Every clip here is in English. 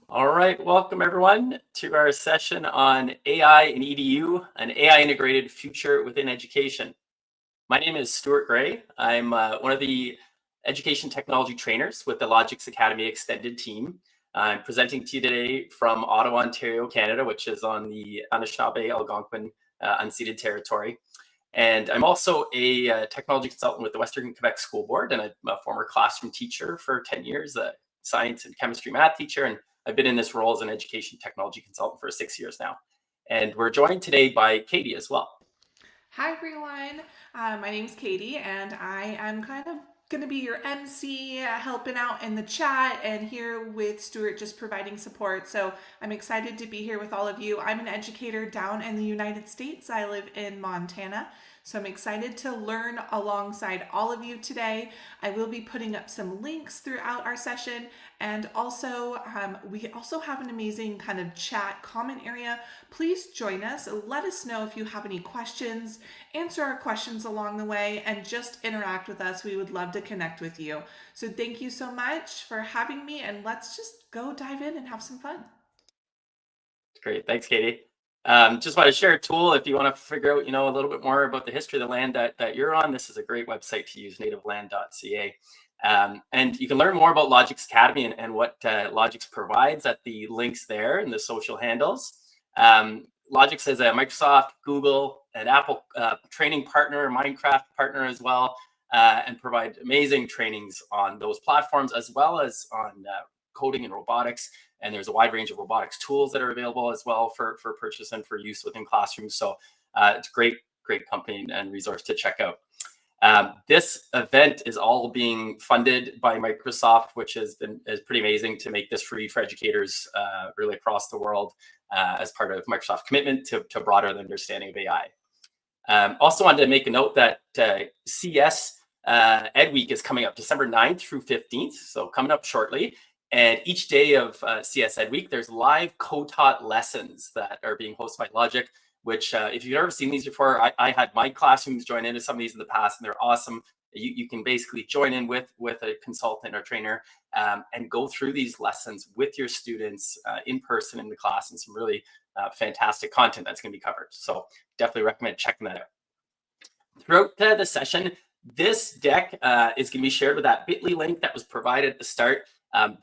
All right, welcome everyone to our session on AI and EDU, an AI integrated future within education. My name is Stuart Gray. I'm one of the education technology trainers with the Logix Academy extended team. I'm presenting to you today from Ottawa, Ontario, Canada, which is on the Anishinaabe Algonquin unceded territory. And I'm also a technology consultant with the Western Quebec School Board, and I'm a former classroom teacher for 10 years, a science and chemistry math teacher, and I've been in this role as an education technology consultant for 6 years now. And we're joined today by Katie as well. Hi everyone, my name's Katie and I am kind of going to be your MC, helping out in the chat and here with Stuart just providing support. So I'm excited to be here with all of you. I'm an educator down in the United States. I live in Montana. So I'm excited to learn alongside all of you today. I will be putting up some links throughout our session, and also we also have an amazing kind of chat comment area. Please join us. Let us know if you have any questions, answer our questions along the way, and just interact with us. We would love to connect with you. So thank you so much for having me, and let's just go dive in and have some fun. Great, thanks, Katie. Just want to share a tool if you want to figure out, a little bit more about the history of the land that you're on. This is a great website to use, nativeland.ca. And you can learn more about Logix Academy and what Logix provides at the links there and the social handles. Logix is a Microsoft, Google, and Apple training partner, Minecraft partner as well, and provide amazing trainings on those platforms as well as on coding and robotics. And there's a wide range of robotics tools that are available as well for purchase and for use within classrooms. So it's a great company and resource to check out. This event is all being funded by Microsoft, which is pretty amazing to make this free for educators really across the world as part of Microsoft's commitment to broader understanding of AI. Also wanted to make a note that CS Ed Week is coming up December 9th through 15th, so coming up shortly. And each day of CS Ed Week, there's live co-taught lessons that are being hosted by Logic, which if you've ever seen these before, I had my classrooms join into some of these in the past, and they're awesome. You can basically join in with a consultant or trainer and go through these lessons with your students in person in the class, and some really fantastic content that's going to be covered. So definitely recommend checking that out. Throughout the session, this deck is going to be shared with that bit.ly link that was provided at the start.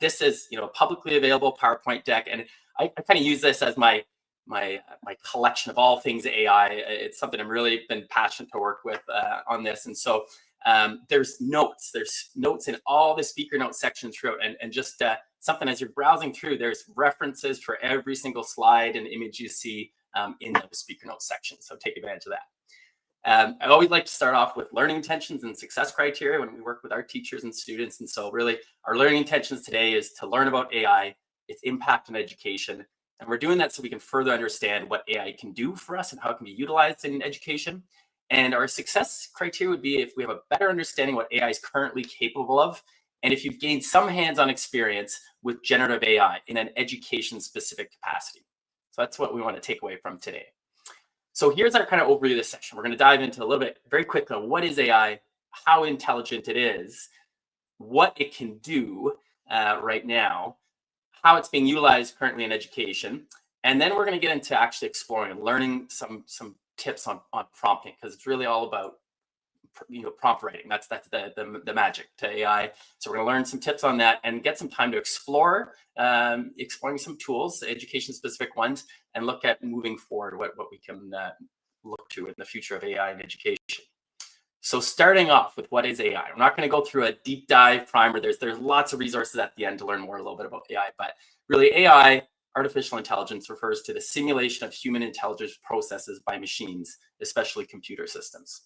This is a publicly available PowerPoint deck, and I kind of use this as my collection of all things AI. It's something I'm really been passionate to work with on this, and so there's notes in all the speaker notes sections throughout, and just something as you're browsing through, there's references for every single slide and image you see in the speaker notes section. So take advantage of that. I always like to start off with learning intentions and success criteria when we work with our teachers and students. And so really our learning intentions today is to learn about AI, its impact on education. And we're doing that so we can further understand what AI can do for us and how it can be utilized in education. And our success criteria would be if we have a better understanding what AI is currently capable of, and if you've gained some hands-on experience with generative AI in an education-specific capacity. So that's what we want to take away from today. So here's our kind of overview of this section. We're going to dive into a little bit very quickly on what is AI, how intelligent it is, what it can do right now, how it's being utilized currently in education, and then we're going to get into actually exploring and learning some tips on prompting, because it's really all about prompt writing. That's the magic to AI. So we're going to learn some tips on that and get some time to explore, exploring some tools, education specific ones, and look at moving forward what we can look to in the future of AI in education. So starting off with what is AI, I'm not going to go through a deep dive primer. There's lots of resources at the end to learn more a little bit about AI, but really AI, artificial intelligence, refers to the simulation of human intelligence processes by machines, especially computer systems.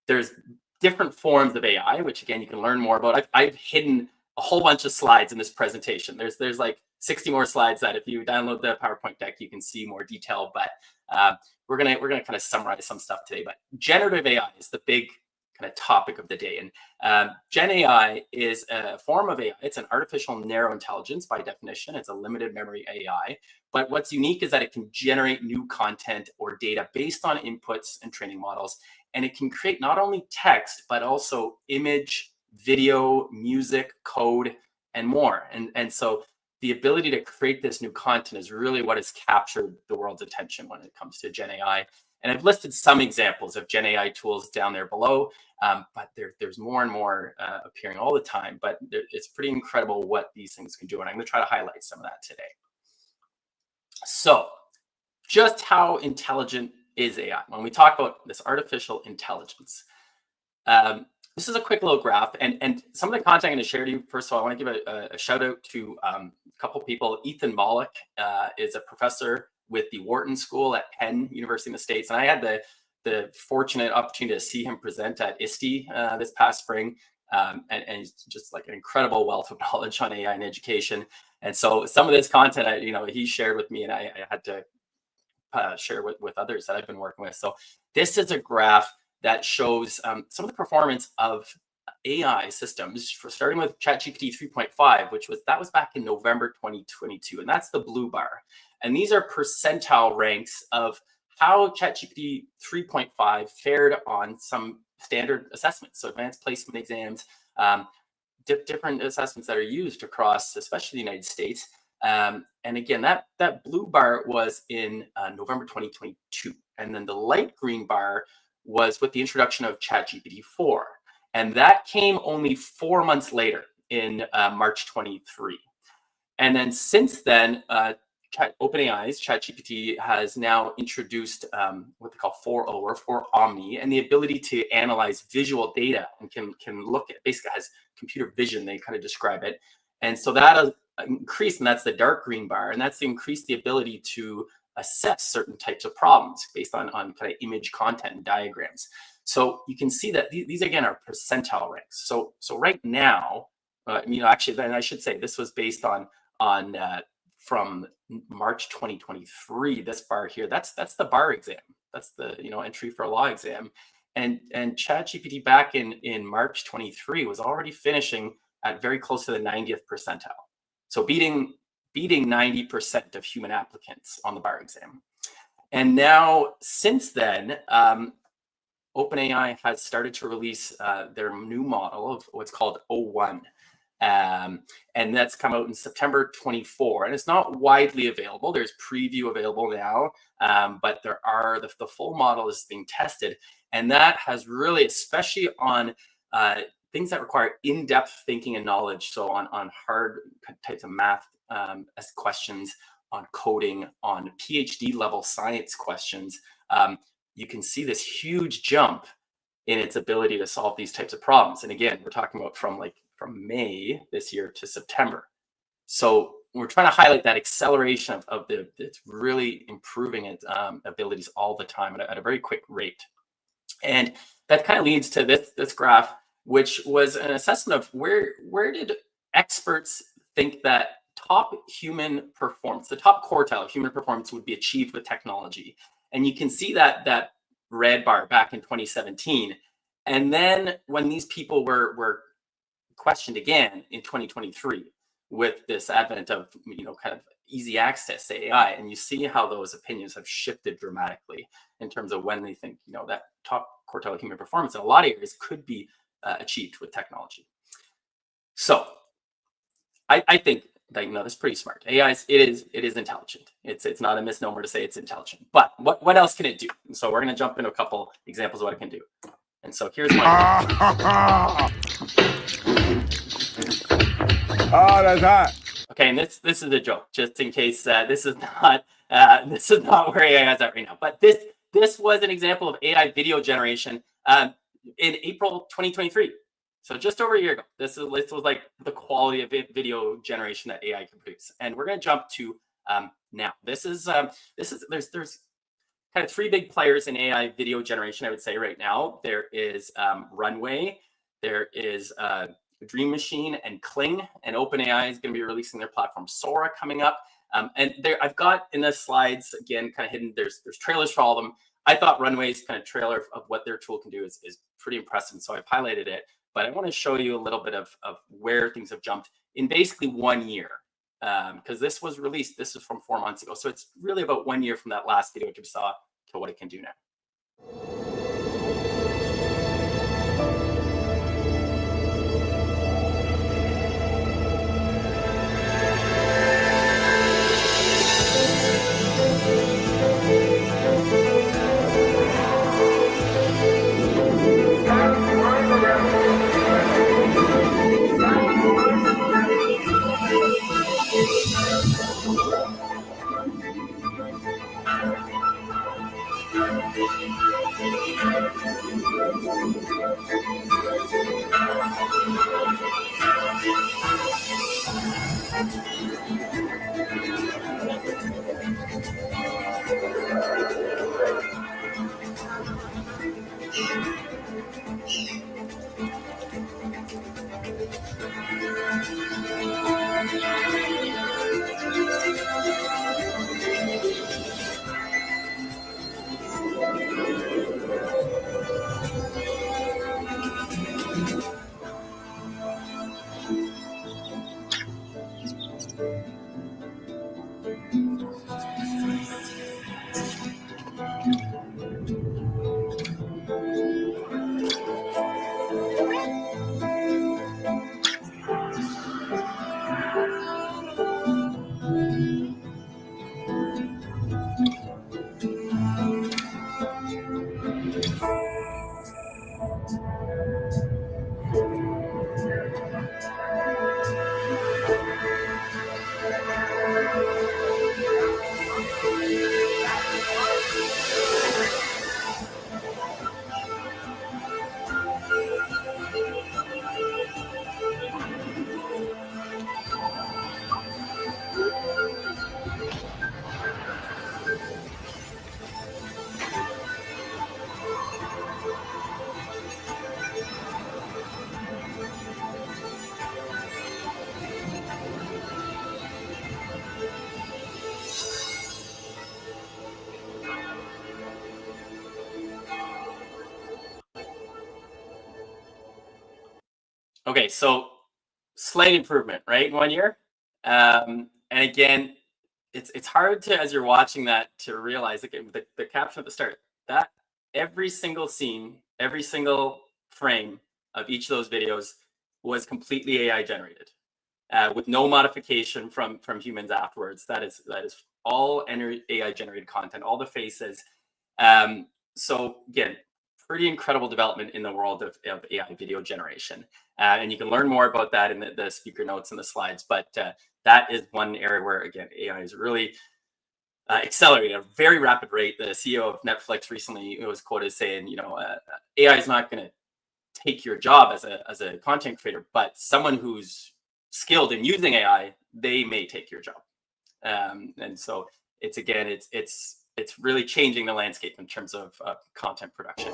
There's different forms of AI, which again, you can learn more about. I've hidden a whole bunch of slides in this presentation. There's like 60 more slides that if you download the PowerPoint deck, you can see more detail, but we're gonna kind of summarize some stuff today. But generative AI is the big kind of topic of the day. And Gen AI is a form of AI. It's an artificial narrow intelligence by definition. It's a limited memory AI. But what's unique is that it can generate new content or data based on inputs and training models. And it can create not only text, but also image, video, music, code, and more. And so the ability to create this new content is really what has captured the world's attention when it comes to Gen AI. And I've listed some examples of Gen AI tools down there below, but there's more and more appearing all the time. But it's pretty incredible what these things can do. And I'm going to try to highlight some of that today. So just how intelligent is AI? When we talk about this artificial intelligence, this is a quick little graph, and some of the content I'm going to share to you. First of all, I want to give a shout out to a couple people. Ethan Mollick is a professor with the Wharton School at Penn University in the States, and I had the fortunate opportunity to see him present at ISTE this past spring, and he's just like an incredible wealth of knowledge on AI and education. And so some of this content, he shared with me, and I had to share with others that I've been working with. So this is a graph that shows some of the performance of AI systems, for starting with ChatGPT 3.5, which was back in November 2022, and that's the blue bar. And these are percentile ranks of how ChatGPT 3.5 fared on some standard assessments, so advanced placement exams, different assessments that are used across, especially the United States. And again, that blue bar was in November 2022, and then the light green bar was with the introduction of ChatGPT 4. And that came only 4 months later in March 23. And then since then, OpenAI's ChatGPT has now introduced what they call 4.0 or 4 Omni, and the ability to analyze visual data and can look at, basically has computer vision, they kind of describe it. And so that has increased, and that's the dark green bar, and that's increased the ability to assess certain types of problems based on kind of image content and diagrams. So you can see that these again are percentile ranks. So right now, actually, then I should say this was based on from March 2023. This bar here, that's the bar exam. That's the entry for a law exam, and ChatGPT back in March 23 was already finishing at very close to the 90th percentile. So beating 90% of human applicants on the bar exam. And now, since then, OpenAI has started to release their new model of what's called O1. And that's come out in September 24. And it's not widely available. There's preview available now, but the full model is being tested. And that has really, especially on things that require in-depth thinking and knowledge. So on hard types of math as questions, on coding, on PhD level science questions, you can see this huge jump in its ability to solve these types of problems. And again, we're talking about from May this year to September. So we're trying to highlight that acceleration of it's really improving its abilities all the time at a very quick rate. And that kind of leads to this graph, which was an assessment of where did experts think that top human performance, the top quartile of human performance, would be achieved with technology. And you can see that red bar back in 2017. And then when these people were questioned again in 2023 with this advent of kind of easy access to AI, and you see how those opinions have shifted dramatically in terms of when they think that top quartile human performance in a lot of areas could be achieved with technology. So I think that that's pretty smart. AI it is intelligent. It's not a misnomer to say it's intelligent. But what else can it do? And so we're going to jump into a couple examples of what it can do. And so here's one. Oh, that's hot. Okay, and this is a joke, just in case this is not where AI is at right now. But this was an example of AI video generation in April 2023. So just over a year ago. This was like the quality of video generation that AI can produce. And we're going to jump to now. There's kind of three big players in AI video generation, I would say right now. There is Runway, there is Dream Machine, and Kling. And OpenAI is going to be releasing their platform Sora coming up. And there, I've got in the slides again, kind of hidden. There's trailers for all of them. I thought Runway's kind of trailer of what their tool can do is pretty impressive, so I've highlighted it. But I want to show you a little bit of where things have jumped in basically 1 year, because this was released. This is from 4 months ago, so it's really about 1 year from that last video you saw to what it can do now. Okay, so slight improvement, right, in 1 year. And again, it's hard to, as you're watching that, to realize, again, the caption at the start, that every single scene, every single frame of each of those videos was completely AI generated, with no modification from humans afterwards. That is all AI generated content, all the faces. So again, pretty incredible development in the world of AI video generation. And you can learn more about that in the speaker notes and the slides. But that is one area where, again, AI is really accelerating at a very rapid rate. The CEO of Netflix recently was quoted saying, AI is not going to take your job as a content creator, but someone who's skilled in using AI, they may take your job. And so it's really changing the landscape in terms of content production.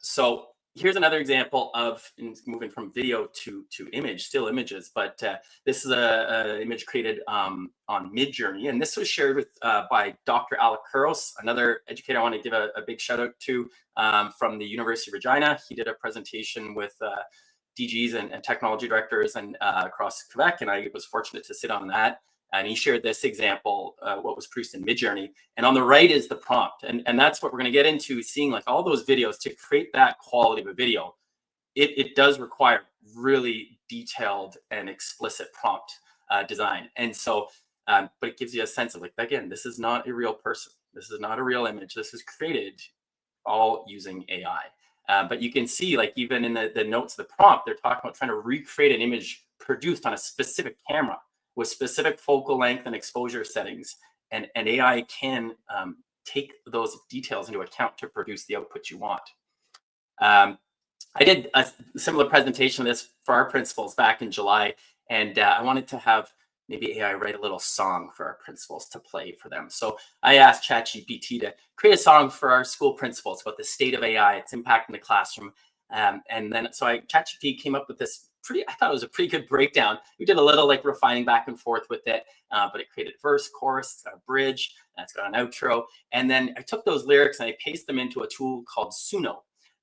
So here's another example of moving from video to image, still images, but this is a image created on Midjourney, and this was shared with by Dr. Alec Kuros, another educator I want to give a big shout out to, from the University of Regina. He did a presentation with DGs and technology directors and across Quebec, and I was fortunate to sit on that. And he shared this example, what was produced in Midjourney. And on the right is the prompt. And that's what we're going to get into, seeing like all those videos. To create that quality of a video, it does require really detailed and explicit prompt design. And so, but it gives you a sense of, like, again, this is not a real person. This is not a real image. This is created all using AI. But you can see, like, even in the notes of the prompt, they're talking about trying to recreate an image produced on a specific camera with specific focal length and exposure settings. And AI can take those details into account to produce the output you want. I did a similar presentation of this for our principals back in July, and I wanted to have maybe AI write a little song for our principals to play for them. So I asked ChatGPT to create a song for our school principals about the state of AI, its impact in the classroom. And then ChatGPT came up with this I thought it was a pretty good breakdown. We did a little like refining back and forth with it, but it created verse, chorus, it's got a bridge, and it's got an outro. And then I took those lyrics and I pasted them into a tool called Suno.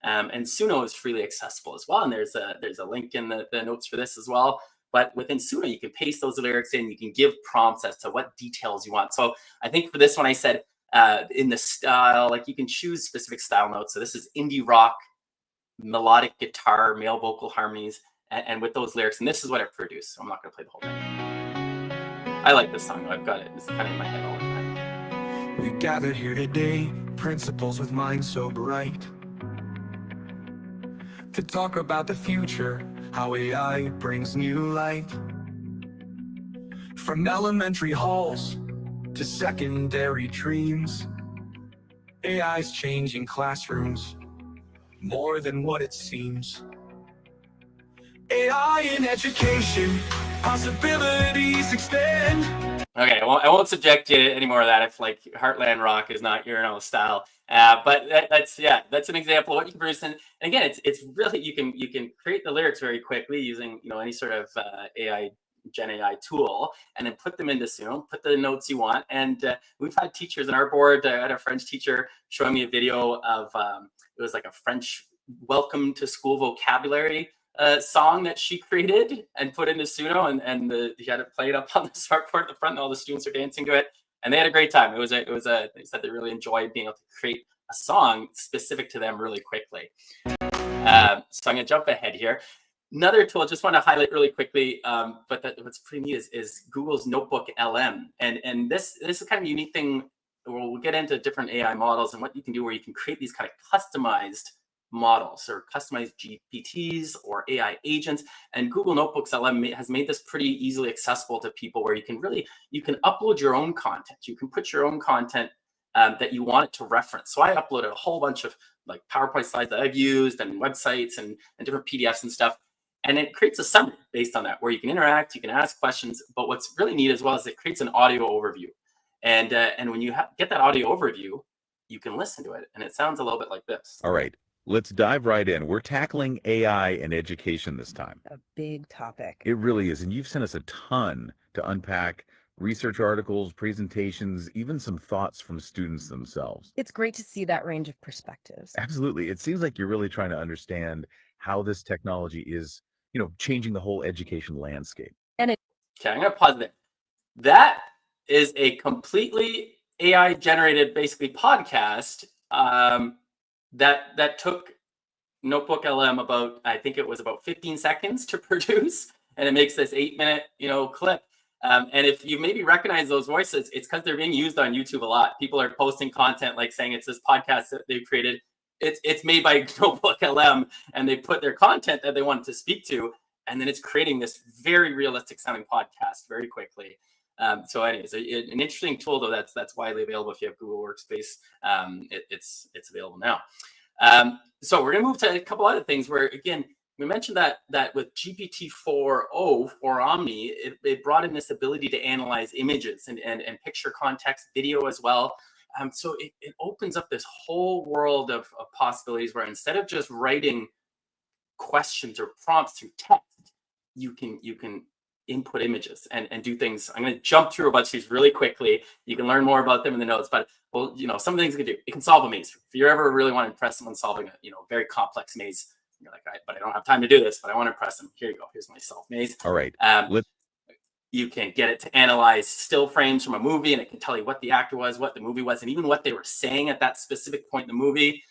And Suno is freely accessible as well. And there's a link in the notes for this as well. But within Suno, you can paste those lyrics in, you can give prompts as to what details you want. So I think for this one, I said in the style, like, you can choose specific style notes. So this is indie rock, melodic guitar, male vocal harmonies, and with those lyrics, and this is what it produced. So I'm not going to play the whole thing. I like this song. I've got it. It's kind of in my head all the time. We gathered here today, principals with minds so bright, to talk about the future, how AI brings new light. From elementary halls to secondary dreams, AI's changing classrooms more than what it seems. AI in education, possibilities expand. Okay, I won't subject you any more of that if like Heartland Rock is not your style. But that's an example of what you can produce. And again, it's really you can create the lyrics very quickly using any sort of Gen AI tool, and then put them into Suno, put the notes you want. And we've had teachers in our board. I had a French teacher showing me a video of it was like a French welcome to school vocabulary song that she created and put into Suno, and she had it played up on the smartboard at the front, and all the students are dancing to it, and they had a great time. They said they really enjoyed being able to create a song specific to them really quickly. So I'm gonna jump ahead here. Another tool, just want to highlight really quickly, but what's pretty neat is Google's Notebook LM, and this is kind of a unique thing. We'll get into different AI models and what you can do where you can create these kind of customized models or customized GPTs or AI agents. And Google Notebooks LM has made this pretty easily accessible to people, where you can upload your own content. You can put your own content that you want it to reference. So I uploaded a whole bunch of like PowerPoint slides that I've used and websites and different PDFs and stuff. And it creates a summary based on that, where you can interact, you can ask questions. But what's really neat as well is it creates an audio overview. And when you get that audio overview, you can listen to it, and it sounds a little bit like this. All right, let's dive right in. We're tackling AI and education this time. A big topic. It really is. And you've sent us a ton to unpack: research articles, presentations, even some thoughts from students themselves. It's great to see that range of perspectives. Absolutely. It seems like you're really trying to understand how this technology is, changing the whole education landscape. Okay, I'm going to pause there. That is a completely AI generated, basically, podcast that took Notebook LM I think it was about 15 seconds to produce, and it makes this 8-minute clip. And if you maybe recognize those voices, it's because they're being used on YouTube a lot. People are posting content like saying it's this podcast that they've created. It's made by Notebook LM, and they put their content that they want to speak to, and then it's creating this very realistic sounding podcast very quickly. So anyways, an interesting tool, though, that's widely available if you have Google Workspace. It's available now. So we're gonna move to a couple other things where, again, we mentioned that with GPT-4o for Omni, it brought in this ability to analyze images and picture context, video as well. So it opens up this whole world of possibilities where instead of just writing questions or prompts through text, you can input images and do things. I'm going to jump through a bunch of these really quickly. You can learn more about them in the notes, but some of the things it can do. It can solve a maze. If you ever really want to impress someone solving a very complex maze, you're like, but I don't have time to do this, but I want to impress them. Here you go. Here's my solve maze. All right. You can get it to analyze still frames from a movie, and it can tell you what the actor was, what the movie was, and even what they were saying at that specific point in the movie.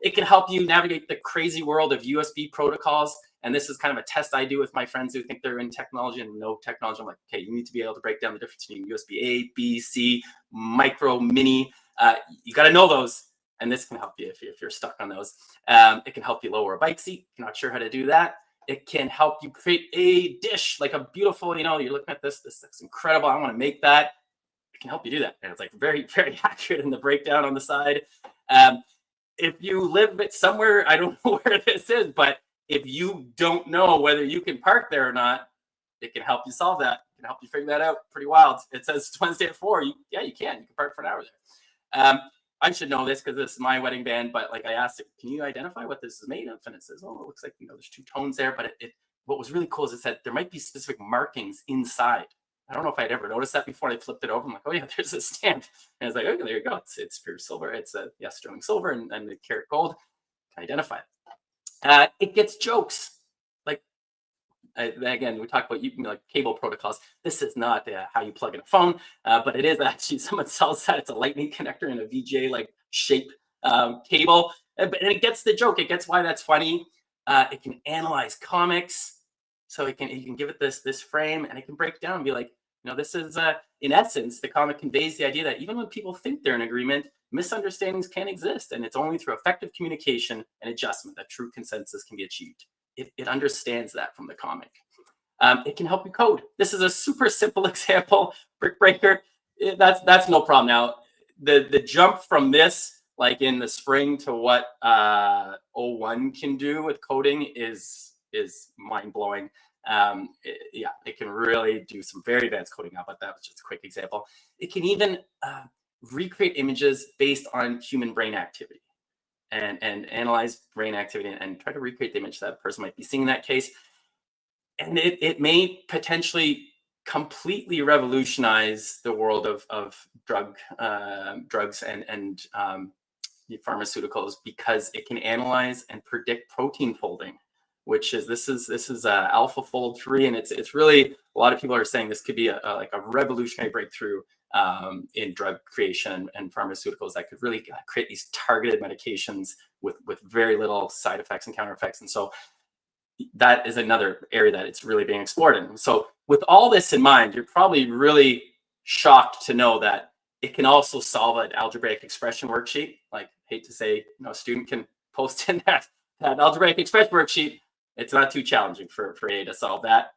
It can help you navigate the crazy world of USB protocols. And this is kind of a test I do with my friends who think they're in technology and know technology. I'm like, okay, you need to be able to break down the difference between USB A, B, C, micro, mini. You got to know those. And this can help you if you're stuck on those. It can help you lower a bike seat. If you're not sure how to do that. It can help you create a dish, like a beautiful, you're looking at this looks incredible. I want to make that. It can help you do that. And it's like very, very accurate in the breakdown on the side. If you live somewhere, I don't know where this is, but if you don't know whether you can park there or not, it can help you solve that. It can help you figure that out. Pretty wild. It says it's Wednesday at 4. You can. You can park for an hour there. I should know this because this is my wedding band, but like I asked it, can you identify what this is made of? And it says, oh, it looks like, there's 2 tones there, but what was really cool is it said there might be specific markings inside. I don't know if I'd ever noticed that before. I flipped it over. I'm like, oh yeah, there's a stamp. And I was like, okay, there you go. It's pure silver. It's sterling silver and the karat gold. Can identify it. It gets jokes. Like, again, we talked about like cable protocols. This is not how you plug in a phone, but it is actually, someone sells that. It's a lightning connector in a VGA like shape cable. And it gets the joke. It gets why that's funny. It can analyze comics. So you can give it this frame, and it can break down and be like, this is, in essence, the comic conveys the idea that even when people think they're in agreement, misunderstandings can exist. And it's only through effective communication and adjustment that true consensus can be achieved. It understands that from the comic. It can help you code. This is a super simple example. Brick Breaker, that's no problem. Now, the jump from this like in the spring to what O1 can do with coding is mind-blowing. Yeah, it can really do some very advanced coding now, but that was just a quick example. It can even recreate images based on human brain activity and analyze brain activity and try to recreate the image that a person might be seeing in that case. And it may potentially completely revolutionize the world of drugs and pharmaceuticals, because it can analyze and predict protein folding, which is this is AlphaFold 3, and it's really, a lot of people are saying this could be like a revolutionary breakthrough in drug creation and pharmaceuticals that could really create these targeted medications with very little side effects and counter effects. And so that is another area that it's really being explored in. So with all this in mind, you're probably really shocked to know that it can also solve an algebraic expression worksheet. Like, hate to say, a student can post in that algebraic expression worksheet. It's not too challenging for AI to solve that.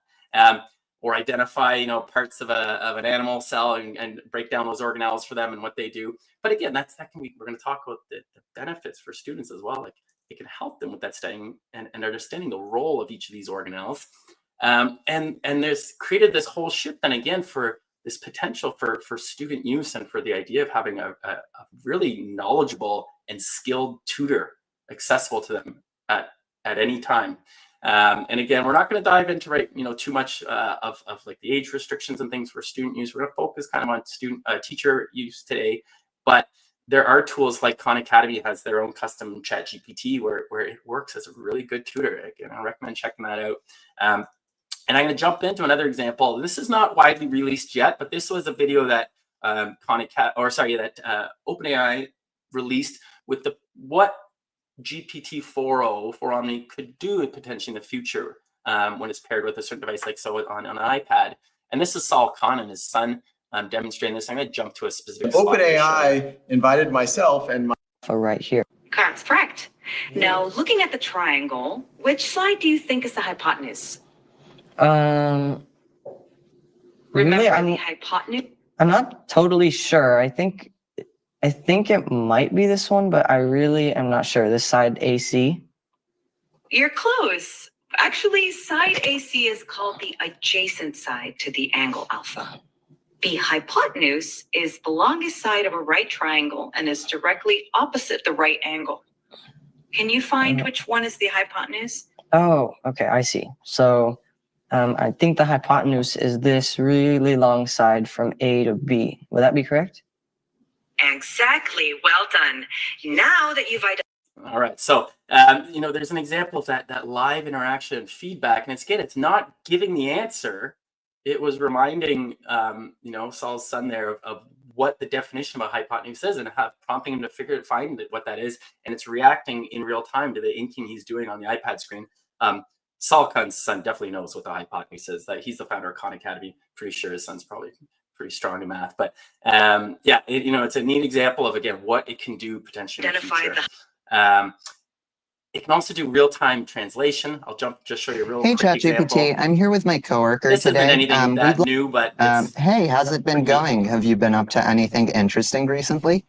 Or identify, parts of an animal cell and break down those organelles for them and what they do. But again, we're going to talk about the benefits for students as well. Like, it can help them with that studying and understanding the role of each of these organelles. And there's created this whole shift then again for this potential for student use and for the idea of having a really knowledgeable and skilled tutor accessible to them at any time. And again, we're not going to dive into too much of like the age restrictions and things for student use. We're going to focus kind of on teacher use today, but there are tools like Khan Academy has their own custom ChatGPT where it works as a really good tutor. Again, I recommend checking that out. And I'm going to jump into another example. This is not widely released yet, but this was a video that OpenAI released with what GPT-4o for Omni could do potentially in the future when it's paired with a certain device like on an iPad. And this is Saul Khan and his son demonstrating this. I'm going to jump to a specific spot. OpenAI invited myself and my right here. That's correct. Now, looking at the triangle, which side do you think is the hypotenuse? Really, Remember the hypotenuse? I'm not totally sure. I think it might be this one, but I really am not sure. This side AC. You're close. Actually, side AC is called the adjacent side to the angle alpha. The hypotenuse is the longest side of a right triangle and is directly opposite the right angle. Can you find which one is the hypotenuse? Oh, okay, I see. So I think the hypotenuse is this really long side from A to B. Would that be correct? Exactly. Well done. Now that you've identified. All right. So, there's an example of that live interaction and feedback. And it's not giving the answer. It was reminding, Saul's son there of what the definition of a hypotenuse is and prompting him to find what that is. And it's reacting in real time to the inking he's doing on the iPad screen. Saul Khan's son definitely knows what the hypotenuse is. That he's the founder of Khan Academy. Pretty sure his son's probably pretty strong in math. But it's a neat example of, again, what it can do potentially in the future. It can also do real-time translation. I'll just show you a real quick example. Hey, ChatGPT, I'm here with my coworker this today. This isn't anything that new, but hey, how's it been going? Have you been up to anything interesting recently?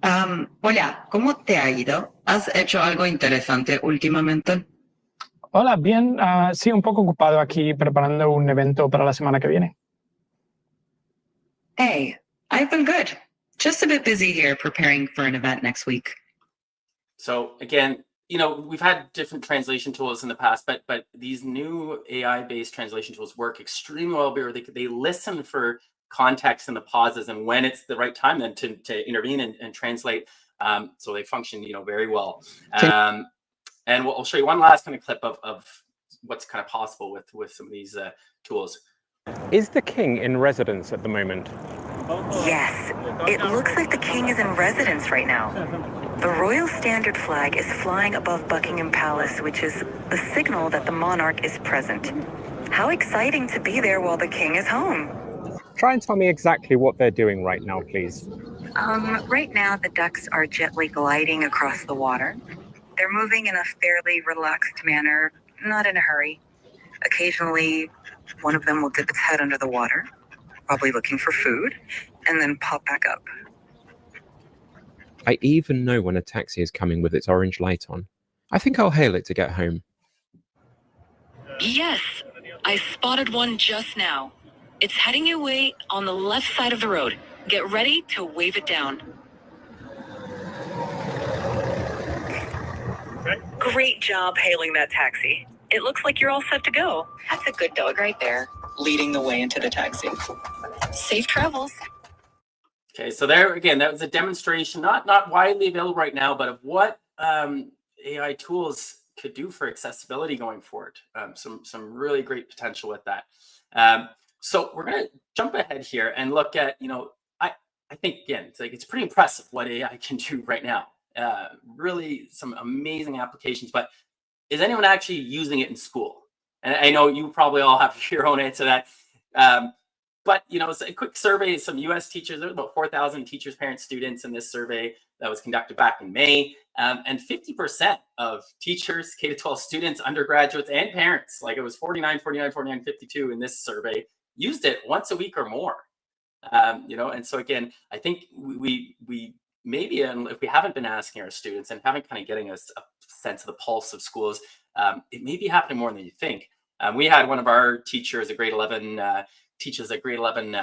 Hola, ¿cómo te ha ido? ¿Has hecho algo interesante últimamente? Hola, bien. Sí, un poco ocupado aquí preparando un evento para la semana que viene. Hey, I've been good. Just a bit busy here preparing for an event next week. So again, we've had different translation tools in the past, but these new AI-based translation tools work extremely well where they listen for context and the pauses and when it's the right time then to intervene and translate. So they function, very well. And I'll show you one last kind of clip of what's kind of possible with some of these tools. Is the king in residence at the moment? Yes, it looks like the king is in residence right now. The royal standard flag is flying above Buckingham Palace, which is the signal that the monarch is present. How exciting to be there while the king is home. Try and tell me exactly what they're doing right now, please. Right now, the ducks are gently gliding across the water. They're moving in a fairly relaxed manner, not in a hurry. Occasionally, one of them will dip its head under the water, probably looking for food, and then pop back up. I even know when a taxi is coming with its orange light on. I think I'll hail it to get home. Yes, I spotted one just now. It's heading your way on the left side of the road. Get ready to wave it down. Great job hailing that taxi. It looks like you're all set to go. That's a good dog right there, leading the way into the taxi. Safe travels. Okay, so there again, that was a demonstration, not widely available right now, but of what AI tools could do for accessibility going forward. Some really great potential with that. So we're going to jump ahead here and look at, I think again, it's pretty impressive what AI can do right now. Really some amazing applications, but is anyone actually using it in school? And I know you probably all have your own answer to that. But it's a quick survey. Some U.S. teachers, there were about 4,000 teachers, parents, students in this survey that was conducted back in May. And 50% of teachers, K-12 students, undergraduates, and parents, like it was 49, 52 in this survey, used it once a week or more. And so again, I think we maybe, if we haven't been asking our students and haven't kind of getting a sense of the pulse of schools, it may be happening more than you think. We had one of our teachers, a grade 11, teaches a grade 11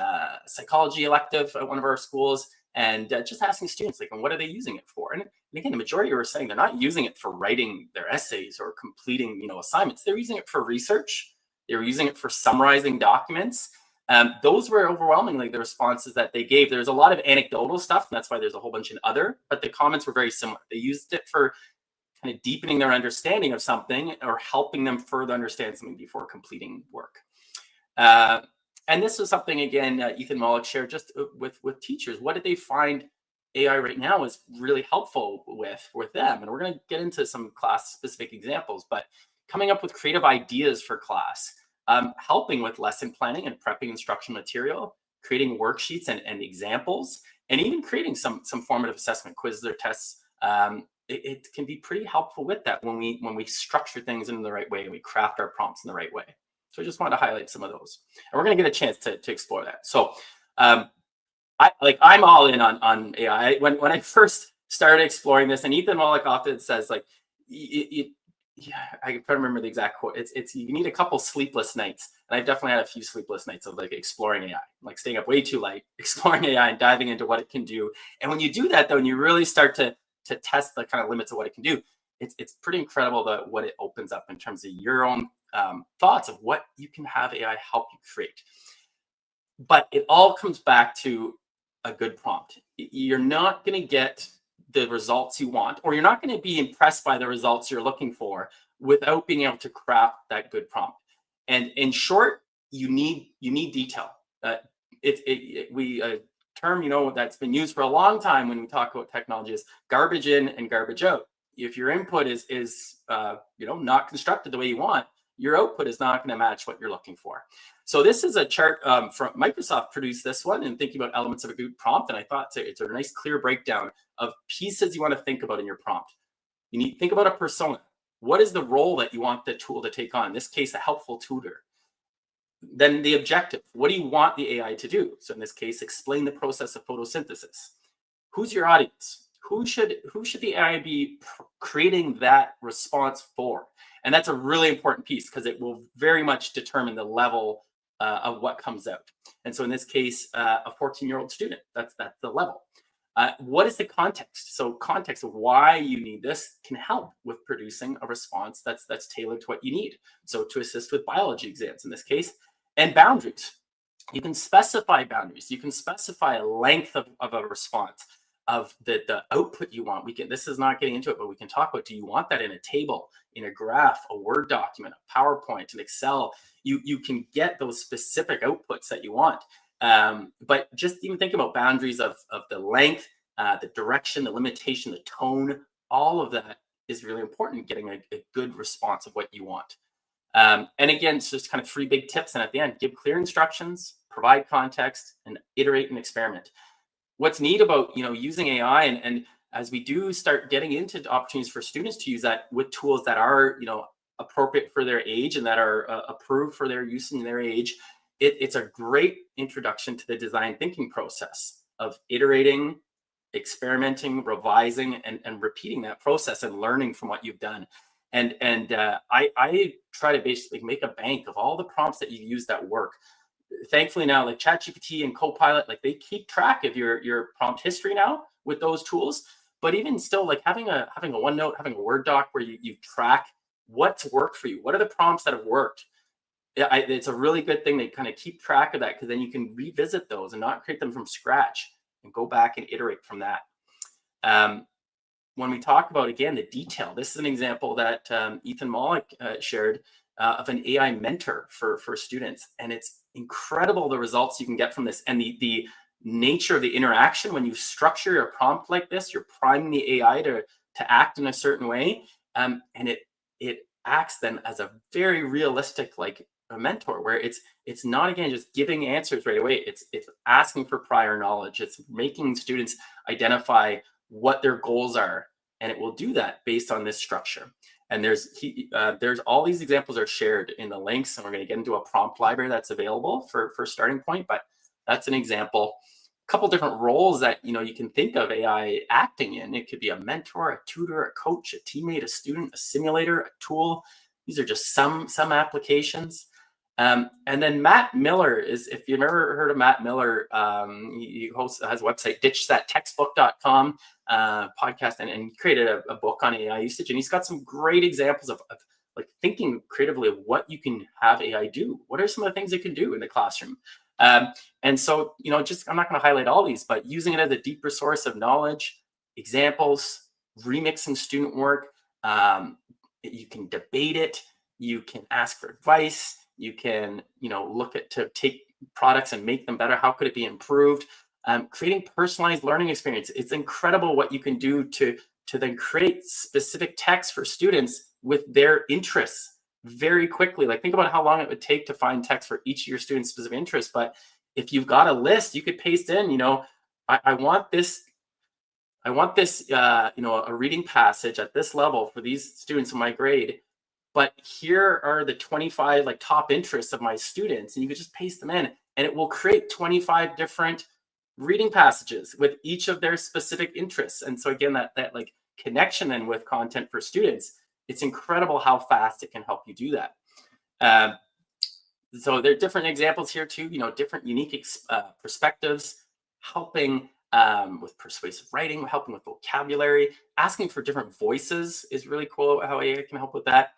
psychology elective at one of our schools, and just asking students, like, what are they using it for? And again, the majority were saying they're not using it for writing their essays or completing, assignments. They're using it for research. They were using it for summarizing documents. Those were overwhelmingly the responses that they gave. There's a lot of anecdotal stuff, and that's why there's a whole bunch in other, but the comments were very similar. They used it for kind of deepening their understanding of something or helping them further understand something before completing work. And this was something, again, Ethan Mollick shared just with teachers. What did they find AI right now is really helpful with them? And we're going to get into some class-specific examples, but coming up with creative ideas for class, helping with lesson planning and prepping instructional material, creating worksheets and examples, and even creating some formative assessment quizzes or tests. It can be pretty helpful with that when we structure things in the right way and we craft our prompts in the right way. So I just wanted to highlight some of those, and we're going to get a chance to explore that. So I'm all in on AI. When I first started exploring this, and Ethan Mollick often says, like, I can't remember the exact quote. It's you need a couple sleepless nights, and I've definitely had a few sleepless nights of like exploring AI, like staying up way too late, exploring AI and diving into what it can do. And when you do that, though, and you really start to test the kind of limits of what it can do, it's pretty incredible what it opens up in terms of your own thoughts of what you can have AI help you create. But it all comes back to a good prompt. You're not going to get the results you want, or you're not going to be impressed by the results you're looking for without being able to craft that good prompt. And in short, you need detail. A term that's been used for a long time when we talk about technology is garbage in and garbage out. If your input is not constructed the way you want, your output is not going to match what you're looking for. So this is a chart from Microsoft produced this one and thinking about elements of a good prompt. And I thought it's a nice clear breakdown of pieces you want to think about in your prompt. You need to think about a persona. What is the role that you want the tool to take on? In this case, a helpful tutor. Then the objective. What do you want the AI to do? So in this case, explain the process of photosynthesis. Who's your audience? Who should the AI be creating that response for? And that's a really important piece because it will very much determine the level of what comes out. And so in this case, a 14-year-old student, that's the level. What is the context? So context of why you need this can help with producing a response that's tailored to what you need. So to assist with biology exams in this case, and boundaries. You can specify boundaries. You can specify a length of a response, of the output you want. This is not getting into it, but we can talk about, do you want that in a table, in a graph, a Word document, a PowerPoint, an Excel? You can get those specific outputs that you want. But just even think about boundaries of the length, the direction, the limitation, the tone, all of that is really important, getting a good response of what you want. And again, it's just kind of 3 big tips. And at the end, give clear instructions, provide context, and iterate and experiment. What's neat about using AI, and as we do start getting into opportunities for students to use that with tools that are appropriate for their age and that are approved for their use in their age, it's a great introduction to the design thinking process of iterating, experimenting, revising, and repeating that process and learning from what you've done. And I try to basically make a bank of all the prompts that you use that work. Thankfully now, like ChatGPT and Copilot, like they keep track of your prompt history now with those tools. But even still, like having a OneNote, having a Word doc where you track what's worked for you, what are the prompts that have worked. It's a really good thing to kind of keep track of that, because then you can revisit those and not create them from scratch and go back and iterate from that. When we talk about, again, the detail, this is an example that Ethan Mollick shared of an AI mentor for students. And it's incredible the results you can get from this. And the nature of the interaction, when you structure your prompt like this, you're priming the AI to act in a certain way. And it acts then as a very realistic, like a mentor, where it's not, again, just giving answers right away. It's asking for prior knowledge. It's making students identify what their goals are, and it will do that based on this structure. And there's all these examples are shared in the links, and we're going to get into a prompt library that's available for starting point. But that's an example. A couple different roles that you can think of AI acting in. It could be a mentor, a tutor, a coach, a teammate, a student, a simulator, a tool. These are just some applications. And then Matt Miller is, if you've never heard of Matt Miller, he has a website, ditchthattextbook.com podcast, and he created a book on AI usage. And he's got some great examples of like thinking creatively of what you can have AI do. What are some of the things it can do in the classroom? And so, just, I'm not going to highlight all these, but using it as a deeper source of knowledge, examples, remixing student work, you can debate it, you can ask for advice, you can, look at to take products and make them better. How could it be improved? Creating personalized learning experience. It's incredible what you can do to then create specific text for students with their interests very quickly. Like, think about how long it would take to find text for each of your students' specific interests. But if you've got a list, you could paste in, I want this, a reading passage at this level for these students in my grade. But here are the 25 like top interests of my students, and you could just paste them in, and it will create 25 different reading passages with each of their specific interests. And so again, that like connection then with content for students, it's incredible how fast it can help you do that. So there are different examples here too, different unique perspectives, helping with persuasive writing, helping with vocabulary, asking for different voices is really cool how AI can help with that.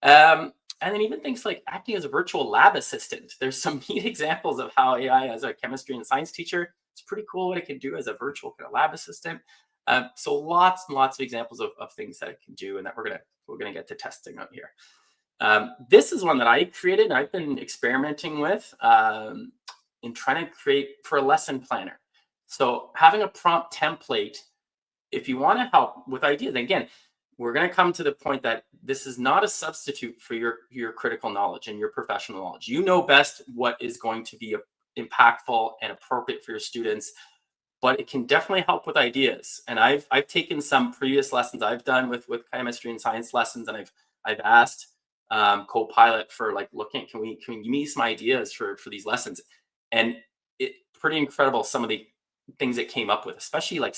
And then even things like acting as a virtual lab assistant. There's some neat examples of how AI as a chemistry and science teacher, it's pretty cool what it can do as a virtual kind of lab assistant. So lots and lots of examples of things that it can do, and that we're gonna get to testing out here. This is one that I created. I've been experimenting with in trying to create for a lesson planner. So having a prompt template, if you want to help with ideas, and again, we're going to come to the point that this is not a substitute for your critical knowledge and your professional knowledge. You know best what is going to be impactful and appropriate for your students, but it can definitely help with ideas. And I've taken some previous lessons I've done with chemistry and science lessons, and I've asked Copilot for like looking, can you give me some ideas for these lessons? And it's pretty incredible some of the things it came up with, especially like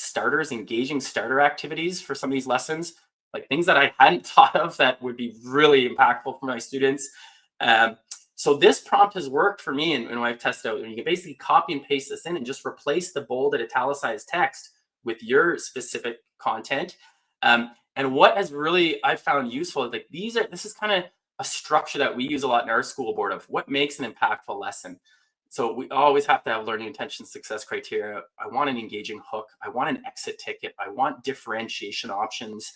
engaging starter activities for some of these lessons, like things that I hadn't thought of that would be really impactful for my students. So this prompt has worked for me, and when I've tested out, and you can basically copy and paste this in and just replace the bolded italicized text with your specific content. And what has really I found useful, like this is kind of a structure that we use a lot in our school board of what makes an impactful lesson. So we always have to have learning intention success criteria. I want an engaging hook. I want an exit ticket. I want differentiation options.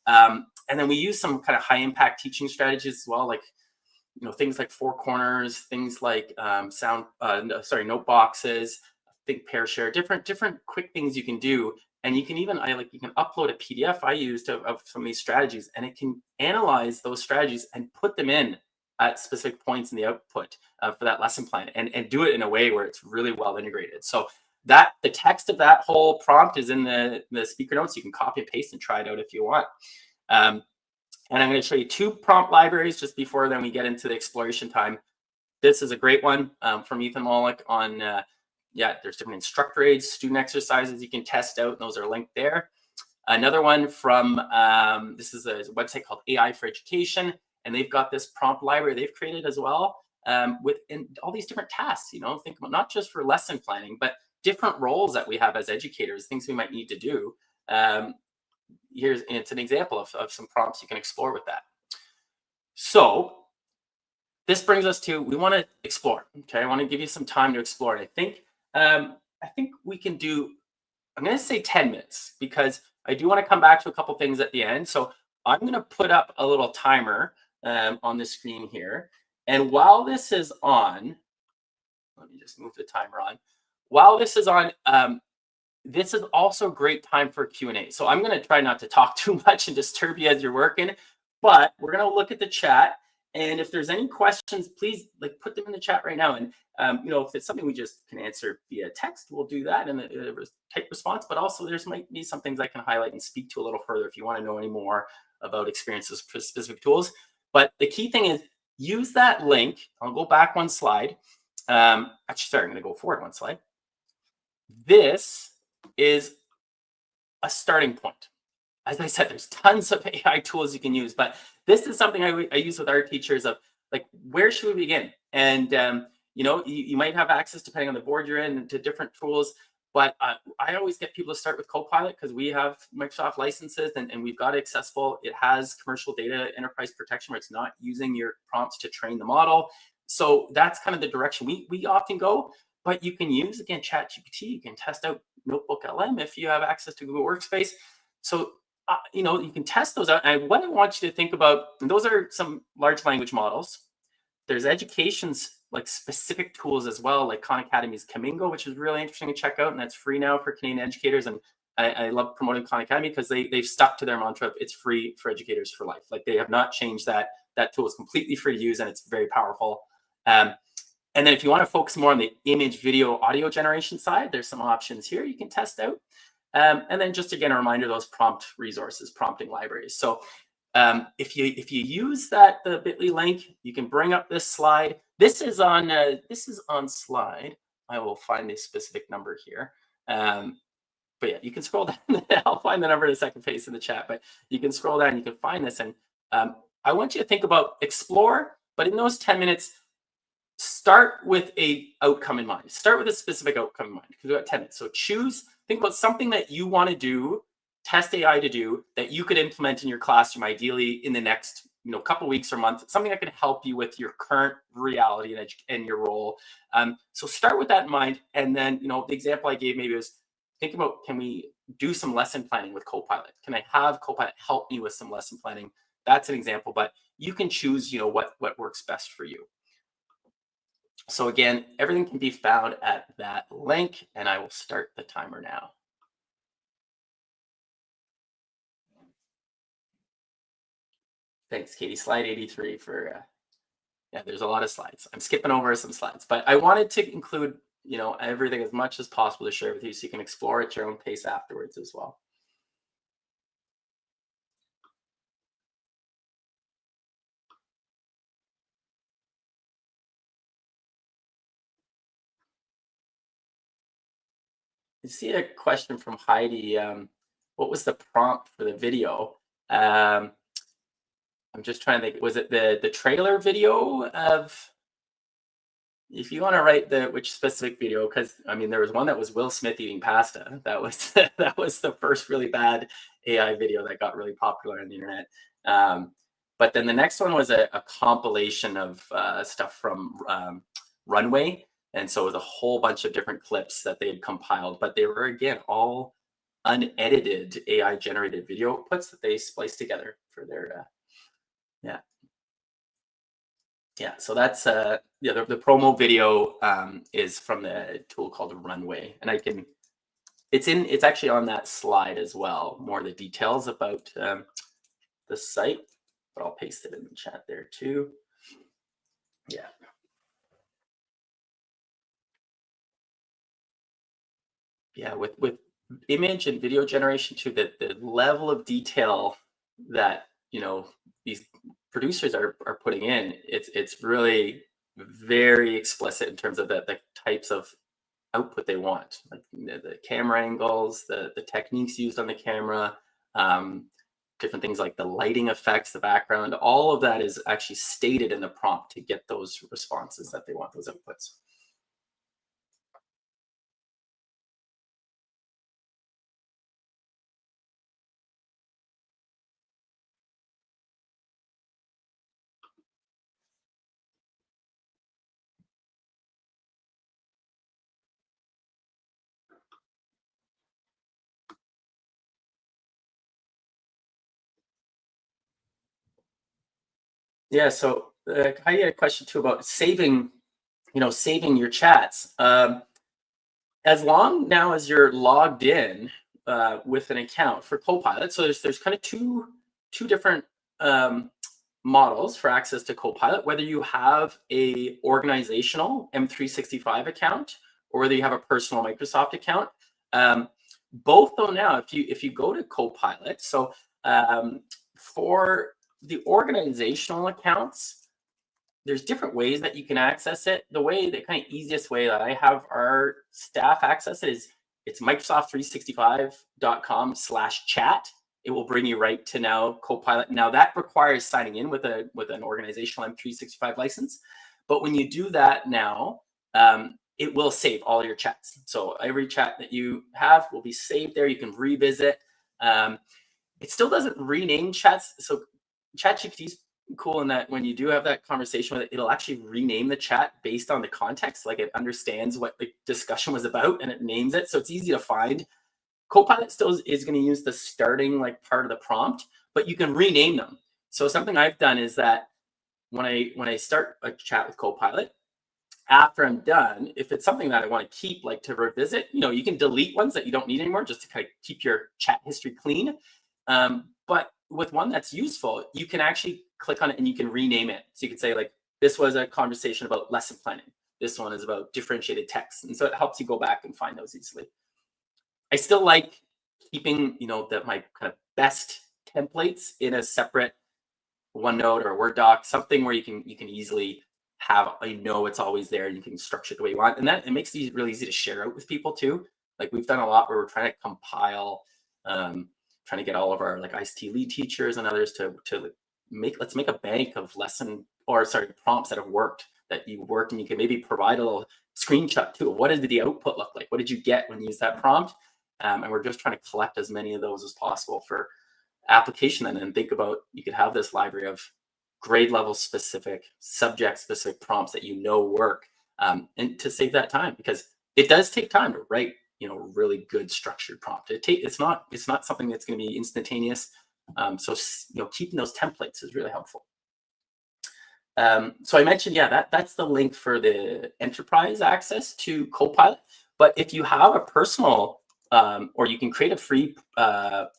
And then we use some kind of high impact teaching strategies as well, like things like four corners, things like note boxes, think, pair, share, different quick things you can do. And you can even you can upload a PDF I used of some of these strategies, and it can analyze those strategies and put them in at specific points in the output for that lesson plan, and do it in a way where it's really well integrated. So the text of that whole prompt is in the speaker notes. You can copy and paste and try it out if you want. And I'm going to show you two prompt libraries just before then we get into the exploration time. This is a great one from Ethan Mollick on yeah, there's different instructor aids, student exercises you can test out. And those are linked there. Another one from, this is a website called AI for Education, and they've got this prompt library they've created as well, with all these different tasks, you know, think about not just for lesson planning, but different roles that we have as educators, things we might need to do. It's an example of some prompts you can explore with that. So this brings us to, we want to explore. Okay, I want to give you some time to explore. And I think we can do, I'm going to say 10 minutes, because I do want to come back to a couple things at the end. So I'm going to put up a little timer on the screen here. And while this is on, let me just move the timer on. While this is on, this is also a great time for Q&A. So I'm going to try not to talk too much and disturb you as you're working, but we're going to look at the chat. And if there's any questions, please put them in the chat right now. And you know, if it's something we just can answer via text, we'll do that in the type response. But also, there's might be some things I can highlight and speak to a little further if you want to know any more about experiences with specific tools. But the key thing is use that link. I'll go back one slide. Actually, sorry, I'm going to go forward one slide. This is a starting point. As I said, there's tons of AI tools you can use, but this is something I use with our teachers of where should we begin? And you know, you might have access, depending on the board you're in, to different tools, but I always get people to start with Copilot because we have Microsoft licenses and we've got it accessible. It has commercial data enterprise protection where it's not using your prompts to train the model. So that's kind of the direction we often go, but you can use, again, ChatGPT. You can test out Notebook LM if you have access to Google Workspace. So you know, you can test those out. And what I want you to think about, and those are some large language models. There's education's specific tools as well, like Khan Academy's Khamigo, which is really interesting to check out, and that's free now for Canadian educators. And I love promoting Khan Academy because they've stuck to their mantra of it's free for educators for life. They have not changed that. That tool is completely free to use, and it's very powerful. And then if you want to focus more on the image, video, audio generation side, there's some options here you can test out. And then just again, a reminder, those prompt resources, prompting libraries. So if you use the bit.ly link, you can bring up this slide. This is on slide. I will find the specific number here. But yeah, you can scroll down. I'll find the number in a second, paste in the chat. But you can scroll down, you can find this. And I want you to think about explore, but in those 10 minutes, start with a outcome in mind. Start with a specific outcome in mind, because we've got 10 minutes. So think about something that you want to do, test AI to do, that you could implement in your classroom, ideally in the next couple weeks or months, something that could help you with your current reality and your role. So start with that in mind. And then, the example I gave maybe was think about, can we do some lesson planning with Copilot? Can I have Copilot help me with some lesson planning? That's an example, but you can choose, what works best for you. So again, everything can be found at that link, and I will start the timer now. Thanks, Katie. Slide 83 for, yeah, there's a lot of slides. I'm skipping over some slides, but I wanted to include, everything as much as possible to share with you so you can explore at your own pace afterwards as well. I see a question from Heidi. What was the prompt for the video? I'm just trying to think. Was it the trailer video of? If you want to write which specific video, because I mean there was one that was Will Smith eating pasta. That was that was the first really bad AI video that got really popular on the internet. But then the next one was a compilation of stuff from Runway. And so it was a whole bunch of different clips that they had compiled, but they were, again, all unedited AI generated video outputs that they spliced together for their, yeah. So that's, the promo video is from the tool called Runway. And it's actually on that slide as well, more of the details about the site, but I'll paste it in the chat there too. Yeah. Yeah, with image and video generation too, the level of detail that these producers are putting in, it's really very explicit in terms of the types of output they want, like the camera angles, the techniques used on the camera, different things like the lighting effects, the background, all of that is actually stated in the prompt to get those responses that they want, those outputs. Yeah, so I had a question too about saving, saving your chats. As long now as you're logged in with an account for Copilot, so there's kind of two different models for access to Copilot, whether you have a organizational M365 account or whether you have a personal Microsoft account. Both though now, if you go to Copilot, so for the organizational accounts, there's different ways that you can access it. The kind of easiest way that I have our staff access it is it's Microsoft365.com/chat. It will bring you right to now Copilot. Now that requires signing in with an organizational M365 license. But when you do that now, it will save all your chats. So every chat that you have will be saved there. You can revisit. It still doesn't rename chats. So ChatGPT is cool in that when you do have that conversation with it, it'll actually rename the chat based on the context. Like it understands what the discussion was about and it names it. So it's easy to find. Copilot still is going to use the starting part of the prompt, but you can rename them. So something I've done is that when I start a chat with Copilot, after I'm done, if it's something that I want to keep, like to revisit, you can delete ones that you don't need anymore just to kind of keep your chat history clean. But with one that's useful, you can actually click on it and you can rename it. So you can say this was a conversation about lesson planning. This one is about differentiated text. And so it helps you go back and find those easily. I still like keeping, my kind of best templates in a separate OneNote or a Word doc, something where you can easily have, it's always there and you can structure it the way you want. And that it makes these really easy to share out with people too. Like we've done a lot where we're trying to compile, trying to get all of our ICT lead teachers and others to let's make a bank of prompts that have worked, that you worked, and you can maybe provide a little screenshot too. What did the output look like? What did you get when you used that prompt? And we're just trying to collect as many of those as possible for application. And then think about, you could have this library of grade level specific, subject specific prompts that work, and to save that time, because it does take time to write really good structured prompt. It's not something that's going to be instantaneous. So keeping those templates is really helpful. So I mentioned, that's the link for the enterprise access to Copilot. But if you have a personal, or you can create a free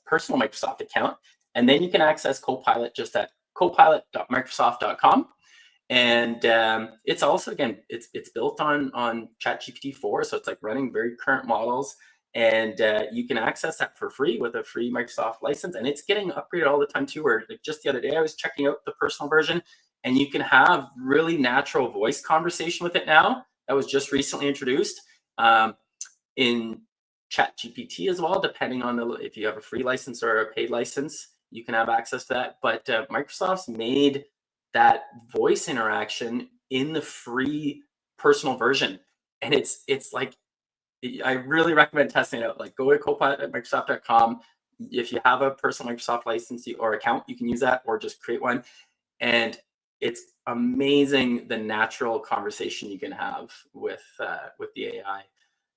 personal Microsoft account, and then you can access Copilot just at copilot.microsoft.com. And it's also, again, it's built on ChatGPT 4, so it's running very current models, and you can access that for free with a free Microsoft license, and it's getting upgraded all the time too. Where just the other day I was checking out the personal version, and you can have really natural voice conversation with it now. That was just recently introduced in ChatGPT as well, depending on if you have a free license or a paid license, you can have access to that. But Microsoft's made that voice interaction in the free personal version, and it's I really recommend testing it out. Go to copilot@microsoft.com. If you have a personal Microsoft license or account, you can use that, or just create one. And it's amazing the natural conversation you can have with the AI.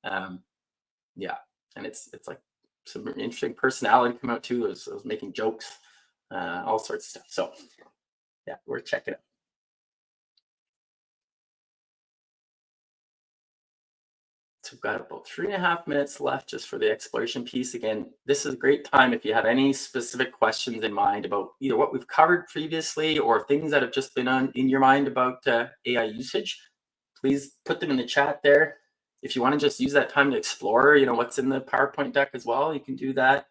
And it's some interesting personality come out too. I was making jokes, all sorts of stuff. So we're checking it out. So we've got about 3.5 minutes left just for the exploration piece. Again, this is a great time if you have any specific questions in mind about either what we've covered previously or things that have just been in your mind about AI usage. Please put them in the chat there. If you want to just use that time to explore, what's in the PowerPoint deck as well, you can do that.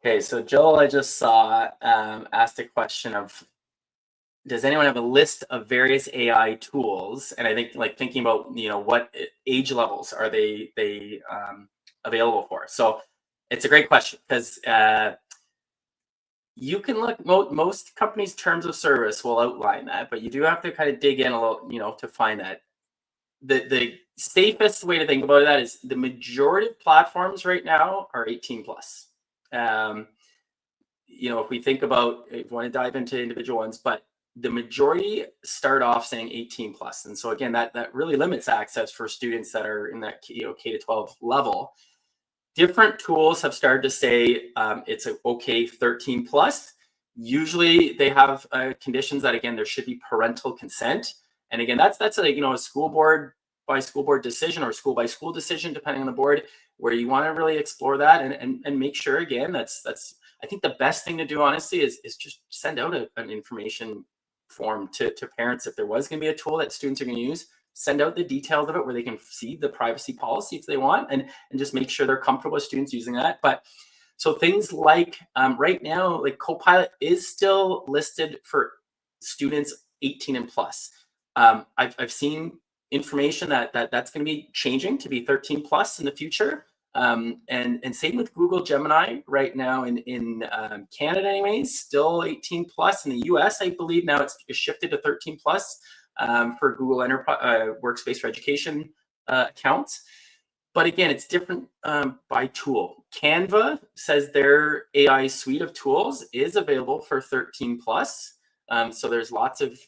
Okay, so Joel, I just saw, asked a question of, does anyone have a list of various AI tools? And I think like thinking about, what age levels are they available for? So it's a great question because you can look, most companies' terms of service will outline that, but you do have to kind of dig in a little, to find that. The safest way to think about that is the majority of platforms right now are 18 plus. If we think about, if you want to dive into individual ones, but the majority start off saying 18 plus. And so again, that really limits access for students that are in that K-12 level. Different tools have started to say it's okay 13 plus. Usually they have conditions that, again, there should be parental consent. And again, that's a school board by school board decision or school by school decision, depending on the board, where you want to really explore that and make sure, again, that's I think the best thing to do, honestly, is just send out an information form to parents. If there was going to be a tool that students are going to use, send out the details of it where they can see the privacy policy if they want, and just make sure they're comfortable with students using that. But so things like right now, like Copilot is still listed for students 18 and plus. I've seen information that's going to be changing to be 13 plus in the future. And same with Google Gemini right now in Canada, anyways, still 18 plus. In the US, I believe now it's shifted to 13 plus for Google Enterprise Workspace for Education accounts. But again, it's different by tool. Canva says their AI suite of tools is available for 13 plus. So there's lots of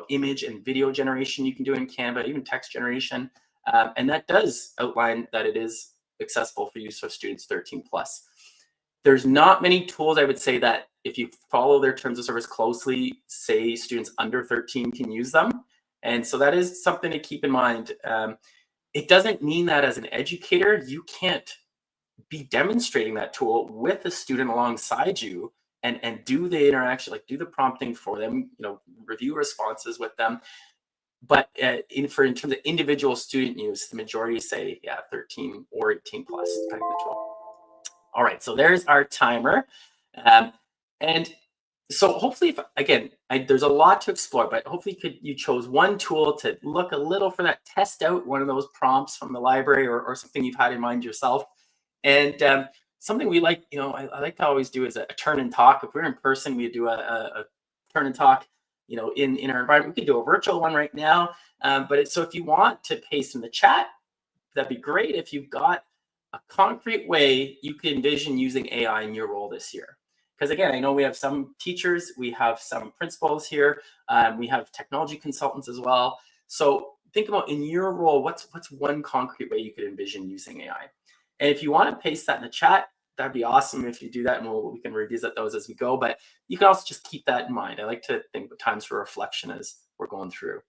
image and video generation you can do in Canva, even text generation, and that does outline that it is accessible for use of students 13 plus. There's not many tools, I would say, that if you follow their terms of service closely, say students under 13 can use them. And so that is something to keep in mind. It doesn't mean that as an educator, you can't be demonstrating that tool with a student alongside you and do the interaction, like do the prompting for them, review responses with them. But in terms of individual student use, the majority say, 13 or 18 plus, depending on the tool. All right, so there's our timer. And so hopefully, there's a lot to explore, but hopefully you chose one tool to look a little for that, test out one of those prompts from the library or something you've had in mind yourself. And something we like, I like to always do is a turn and talk. If we're in person, we do a turn and talk. In our environment, we could do a virtual one right now. So if you want to paste in the chat, that'd be great. If you've got a concrete way you can envision using AI in your role this year. Because again, I know we have some teachers, we have some principals here, we have technology consultants as well. So think about in your role, what's one concrete way you could envision using AI? And if you want to paste that in the chat, that'd be awesome if you do that, and we can revisit those as we go. But you can also just keep that in mind. I like to think of times for reflection as we're going through.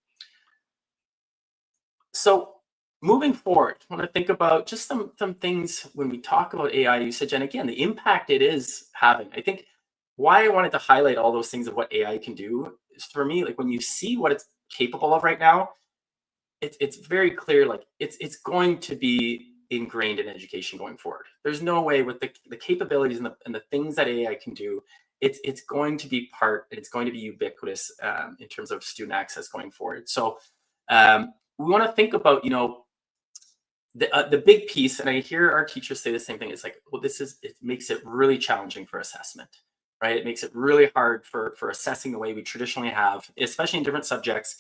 So moving forward, I want to think about just some things when we talk about AI usage, and again, the impact it is having. I think why I wanted to highlight all those things of what AI can do is, for me, like when you see what it's capable of right now, it's very clear, like it's going to be ingrained in education going forward. There's no way with the capabilities and the things that AI can do, it's going to be it's going to be ubiquitous in terms of student access going forward. So we want to think about, the big piece, and I hear our teachers say the same thing. It's like, well, it makes it really challenging for assessment, right? It makes it really hard for assessing the way we traditionally have, especially in different subjects.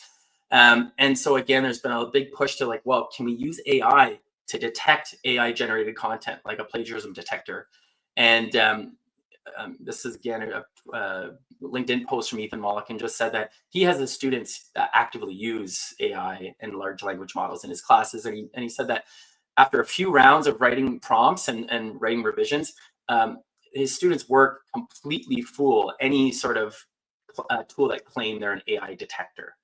And so again, there's been a big push to like, well, can we use AI to detect AI generated content, like a plagiarism detector? And this is again a LinkedIn post from Ethan Mulliken, just said that he has his students actively use AI and large language models in his classes. And he said that after a few rounds of writing prompts and writing revisions, his students' work completely fool any sort of tool that claim they're an AI detector.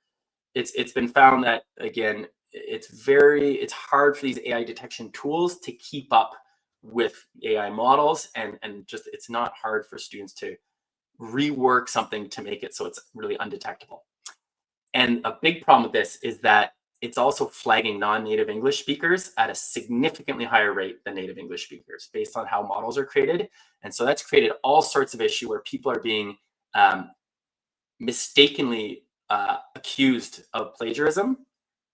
It's been found that, again, it's hard for these AI detection tools to keep up with AI models, and just it's not hard for students to rework something to make it so it's really undetectable. And a big problem with this is that it's also flagging non-native English speakers at a significantly higher rate than native English speakers based on how models are created. And so that's created all sorts of issue where people are being mistakenly accused of plagiarism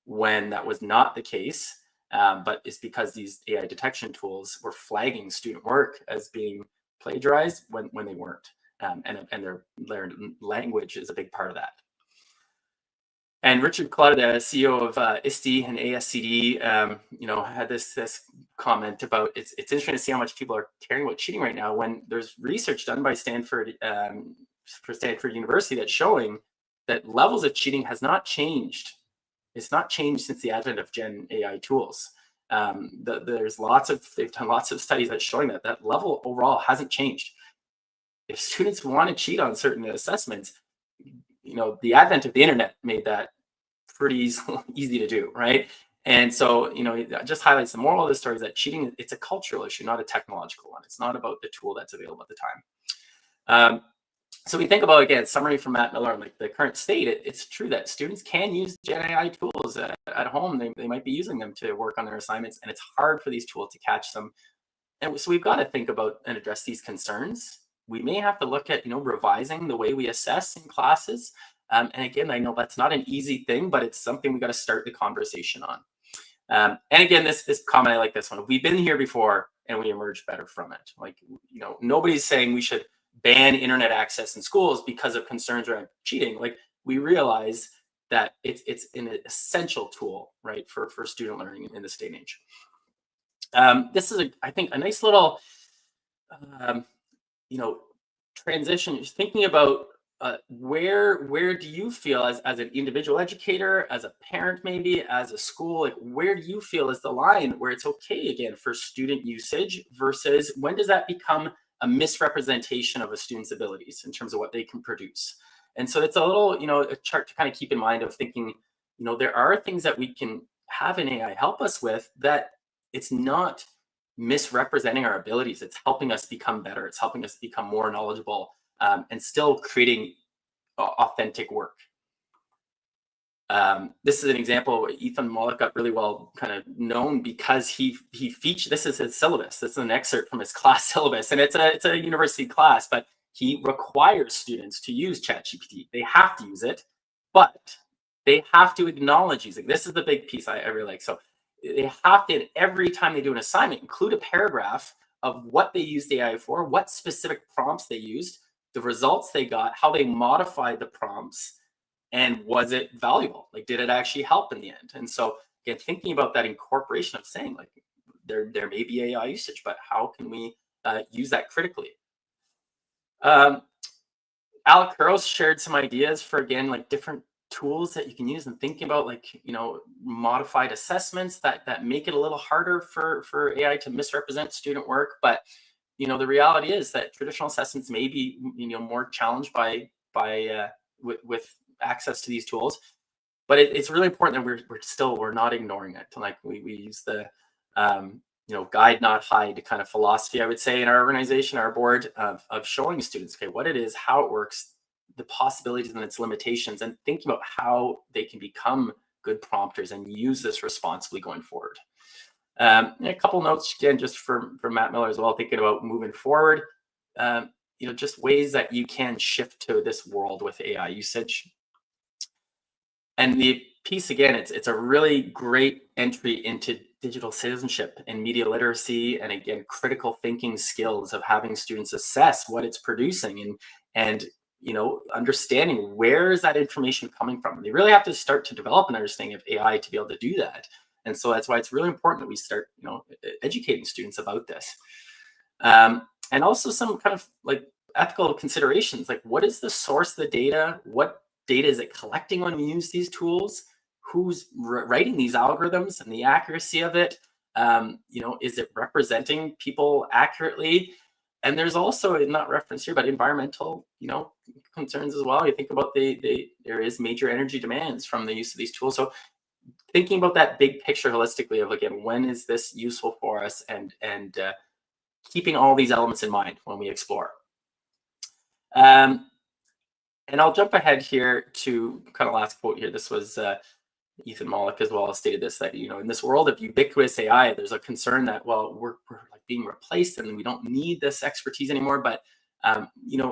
when that was not the case. But it's because these AI detection tools were flagging student work as being plagiarized when they weren't. And their learned language is a big part of that. And Richard Clutter, the CEO of ISTE and ASCD, had this comment about it's interesting to see how much people are caring about cheating right now when there's research done by Stanford for Stanford University that's showing that levels of cheating has not changed. It's not changed since the advent of Gen AI tools. They've done lots of studies that's showing that level overall hasn't changed. If students want to cheat on certain assessments, the advent of the internet made that pretty easy to do, right? And so, it just highlights the moral of the story is that cheating, it's a cultural issue, not a technological one. It's not about the tool that's available at the time. So we think about, again, summary from Matt Miller, like the current state, it's true that students can use Gen AI tools at home. They might be using them to work on their assignments, and it's hard for these tools to catch them. And so we've got to think about and address these concerns. We may have to look at, revising the way we assess in classes. And again, I know that's not an easy thing, but it's something we got to start the conversation on. And again, this comment, I like this one. We've been here before and we emerged better from it. Like, nobody's saying we should ban internet access in schools because of concerns around cheating. Like, we realize that it's an essential tool, right, for student learning in this day and age. This is, I think, a nice little, transition. Just thinking about where do you feel as an individual educator, as a parent, maybe as a school, like where do you feel is the line where it's okay again for student usage versus when does that become a misrepresentation of a student's abilities in terms of what they can produce? And so it's a little, a chart to kind of keep in mind of thinking, there are things that we can have an AI help us with that it's not misrepresenting our abilities. It's helping us become better. It's helping us become more knowledgeable and still creating authentic work. This is an example where Ethan Mollick got really well kind of known because he featured, this is his syllabus. This is an excerpt from his class syllabus, and it's a university class, but he requires students to use ChatGPT. They have to use it, but they have to acknowledge using. This is the big piece I really like. So they have to, every time they do an assignment, include a paragraph of what they used AI for, what specific prompts they used, the results they got, how they modified the prompts, and was it valuable? Like, did it actually help in the end? And so, again, thinking about that incorporation of saying, like, there may be AI usage, but how can we use that critically? Alec Kurros shared some ideas for, again, like different tools that you can use and thinking about, like, modified assessments that make it a little harder for AI to misrepresent student work. But the reality is that traditional assessments may be more challenged with access to these tools, but it's really important that we're not ignoring it. Like, we use the guide not hide kind of philosophy, I would say, in our organization, our board, of showing students, okay, what it is, how it works, the possibilities and its limitations, and thinking about how they can become good prompters and use this responsibly going forward. A couple notes again, just for Matt Miller as well, thinking about moving forward, just ways that you can shift to this world with AI usage. And the piece, again, it's a really great entry into digital citizenship and media literacy, and again, critical thinking skills of having students assess what it's producing and understanding where is that information coming from. They really have to start to develop an understanding of AI to be able to do that. And so that's why it's really important that we start, educating students about this. And also some kind of like ethical considerations, like what is the source of the data? What data is it collecting when we use these tools? Who's writing these algorithms and the accuracy of it? Is it representing people accurately? And there's also, not referenced here, but environmental, concerns as well. You think about there is major energy demands from the use of these tools. So thinking about that big picture holistically of, again, when is this useful for us, and keeping all these elements in mind when we explore. And I'll jump ahead here to kind of last quote here. This was Ethan Mollick as well has stated this, that, in this world of ubiquitous AI, there's a concern that, well, we're like being replaced and we don't need this expertise anymore. But,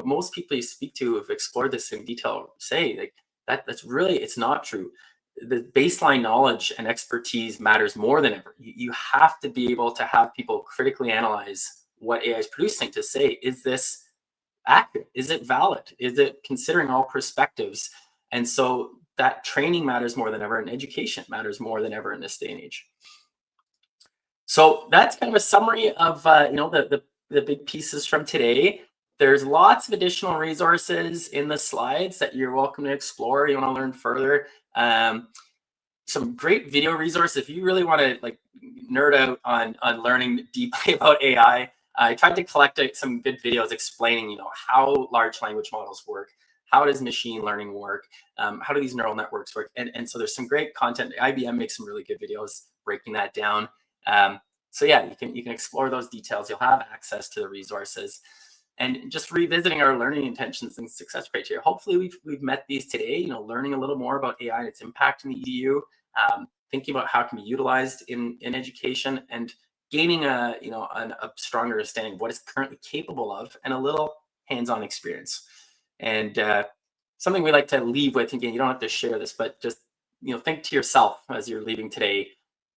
most people you speak to have explored this in detail say like that's really, it's not true. The baseline knowledge and expertise matters more than ever. You have to be able to have people critically analyze what AI is producing to say, is this accurate? Is it valid? Is it considering all perspectives? And so that training matters more than ever, and education matters more than ever in this day and age. So that's kind of a summary of the big pieces from today. There's lots of additional resources in the slides that you're welcome to explore. You want to learn further. Some great video resources if you really want to like nerd out on learning deeply about AI. I tried to collect some good videos explaining, how large language models work, how does machine learning work, how do these neural networks work, and so there's some great content. IBM makes some really good videos breaking that down. So yeah, you can explore those details. You'll have access to the resources, and just revisiting our learning intentions and success criteria. Hopefully, we've met these today. learning a little more about AI and its impact in the EDU, thinking about how it can be utilized in education, and gaining a stronger understanding of what it's currently capable of, and a little hands-on experience. And something we like to leave with, again, you don't have to share this, but just think to yourself as you're leaving today,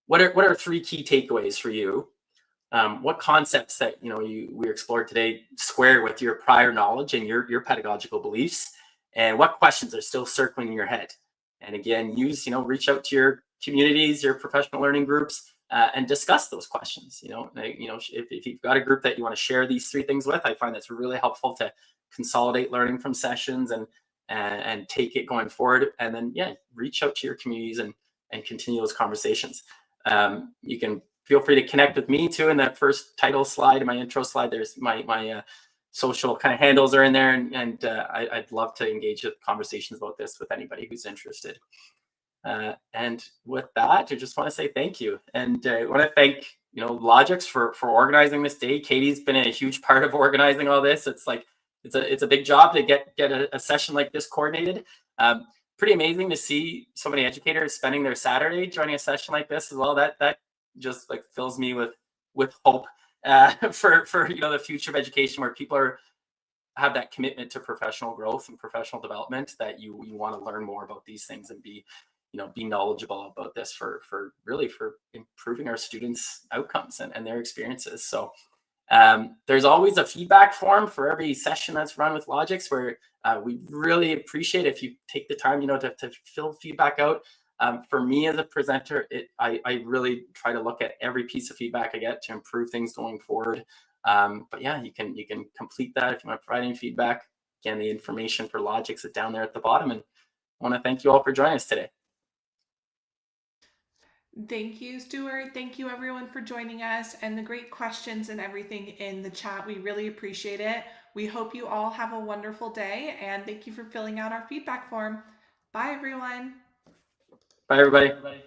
what are 3 key takeaways for you? What concepts that we explored today square with your prior knowledge and your pedagogical beliefs, and what questions are still circling in your head? And again, reach out to your communities, your professional learning groups, and discuss those questions. If you've got a group that you want to share these 3 things with, I find that's really helpful to consolidate learning from sessions and take it going forward. And then reach out to your communities and continue those conversations. You can feel free to connect with me too. In that first title slide, in my intro slide, there's my social kind of handles are in there, and I'd love to engage with conversations about this with anybody who's interested. And with that, I just want to say thank you, and I want to thank Logix for organizing this day. Katie's been a huge part of organizing all this. It's like it's a big job to get a session like this coordinated. Pretty amazing to see so many educators spending their Saturday joining a session like this as well. That just like fills me with hope for the future of education, where people have that commitment to professional growth and professional development, that you want to learn more about these things and be knowledgeable about this for improving our students' outcomes and their experiences. So there's always a feedback form for every session that's run with Logix, where we really appreciate if you take the time to fill feedback out. For me as a presenter, I really try to look at every piece of feedback I get to improve things going forward. But yeah, you can complete that if you want to provide any feedback. Again, the information for Logix is down there at the bottom, and I want to thank you all for joining us today. Thank you, Stuart. Thank you, everyone, for joining us, and the great questions and everything in the chat. We really appreciate it. We hope you all have a wonderful day, and thank you for filling out our feedback form. Bye, everyone. Bye, everybody.